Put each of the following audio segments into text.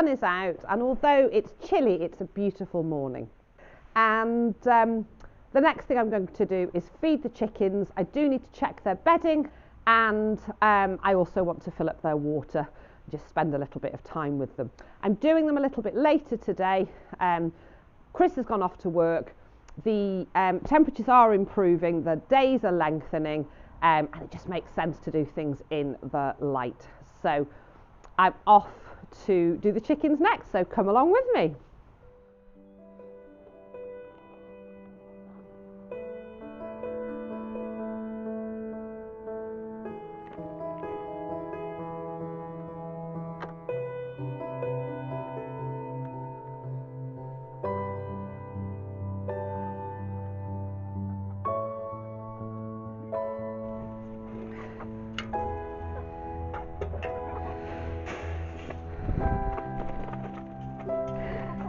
sun is out, and although it's chilly, it's a beautiful morning. And the next thing I'm going to do is feed the chickens. I do need to check their bedding, and I also want to fill up their water, just spend a little bit of time with them. I'm doing them a little bit later today. Chris has gone off to work. The temperatures are improving, the days are lengthening, and it just makes sense to do things in the light. So I'm off to do the chickens next, so come along with me.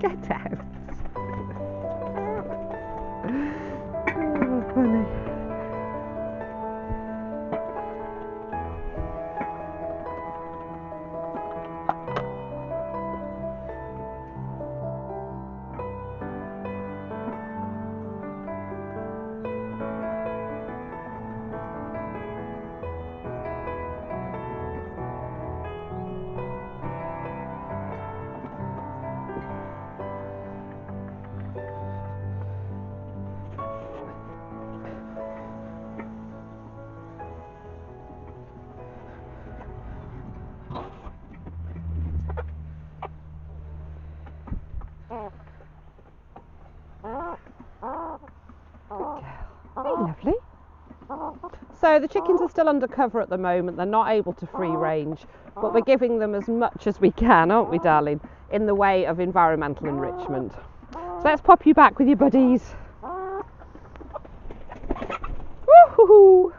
Get out. Oh, funny. Lovely. So the chickens are still under cover at the moment. They're not able to free range, but we're giving them as much as we can, aren't we, darling, in the way of environmental enrichment. So let's pop you back with your buddies. Woo-hoo-hoo.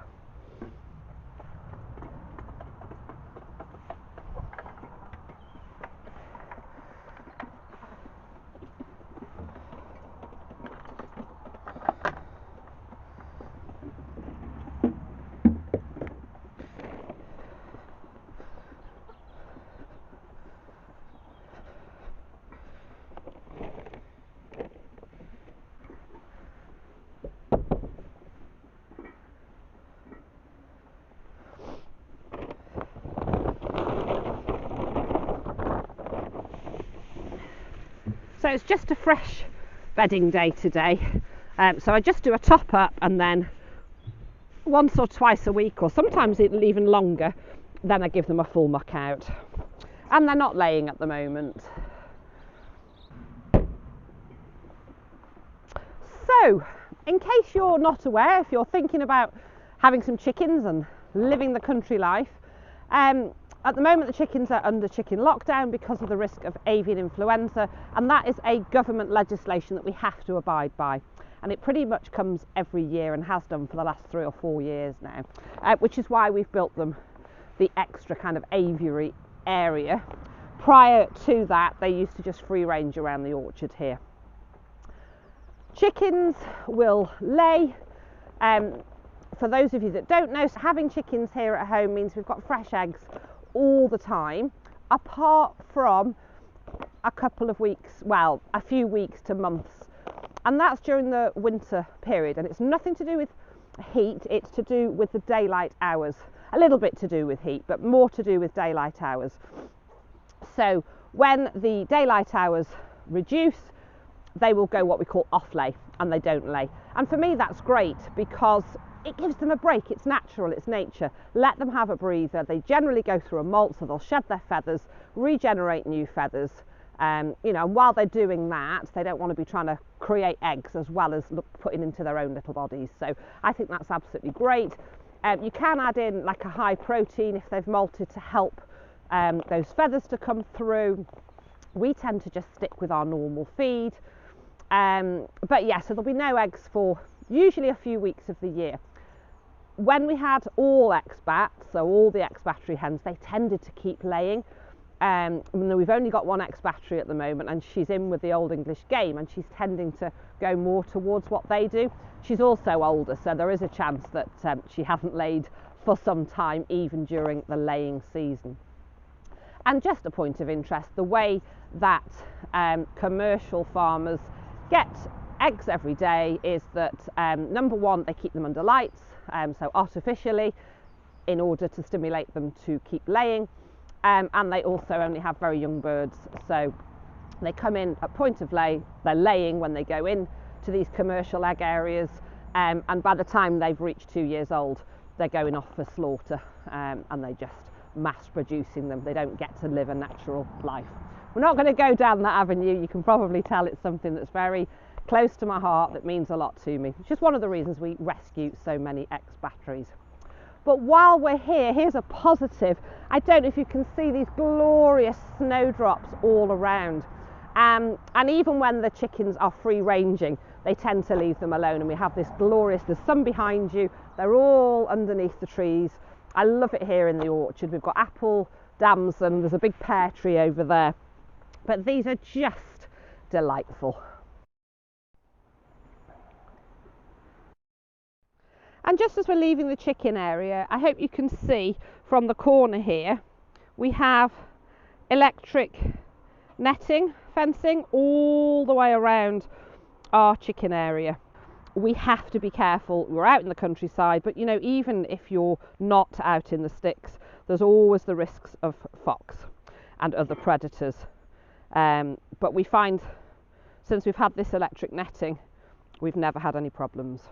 So it's just a fresh bedding day today. So I just do a top up, and then once or twice a week, or sometimes even longer, then I give them a full muck out. And they're not laying at the moment. So, in case you're not aware, if you're thinking about having some chickens and living the country life, at the moment the chickens are under chicken lockdown because of the risk of avian influenza, and that is a government legislation that we have to abide by, and it pretty much comes every year and has done for the last 3 or 4 years now, which is why we've built them the extra kind of aviary area. Prior to that, they used to just free range around the orchard here. Chickens will lay. For those of you that don't know, so having chickens here at home means we've got fresh eggs all the time, apart from a couple of weeks, well, a few weeks to months, and that's during the winter period. And it's nothing to do with heat, it's to do with the daylight hours. A little bit to do with heat, but more to do with daylight hours. So when the daylight hours reduce, they will go what we call off lay, and they don't lay. And for me that's great, because it gives them a break. It's natural, it's nature. Let them have a breather. They generally go through a molt, so they'll shed their feathers, regenerate new feathers, and while they're doing that, they don't want to be trying to create eggs as well as putting into their own little bodies. So I think that's absolutely great. You can add in like a high protein if they've molted to help those feathers to come through. We tend to just stick with our normal feed. But yeah, so there'll be no eggs for usually a few weeks of the year. When we had all expats, so all the expatriate hens, they tended to keep laying. We've only got one expatriate at the moment, and she's in with the Old English game, and she's tending to go more towards what they do. She's also older, so there is a chance that she hasn't laid for some time, even during the laying season. And just a point of interest, the way that commercial farmers get eggs every day is that number one, they keep them under lights, so artificially, in order to stimulate them to keep laying, and they also only have very young birds, so they come in at point of lay, they're laying when they go in to these commercial egg areas, and by the time they've reached 2 years old, they're going off for slaughter, and they just mass producing them. They don't get to live a natural life. We're not going to go down that avenue. You can probably tell it's something that's very close to my heart, that means a lot to me. It's just one of the reasons we rescue so many ex-batteries. But while we're here, here's a positive. I don't know if you can see these glorious snowdrops all around. And even when the chickens are free ranging, they tend to leave them alone, and we have this glorious, there's some behind you, they're all underneath the trees. I love it here in the orchard. We've got apple, damson, there's a big pear tree over there, but these are just delightful. And just as we're leaving the chicken area, I hope you can see from the corner here, we have electric netting, fencing all the way around our chicken area. We have to be careful. We're out in the countryside, but you know, even if you're not out in the sticks, there's always the risks of fox and other predators. But we find, since we've had this electric netting, we've never had any problems.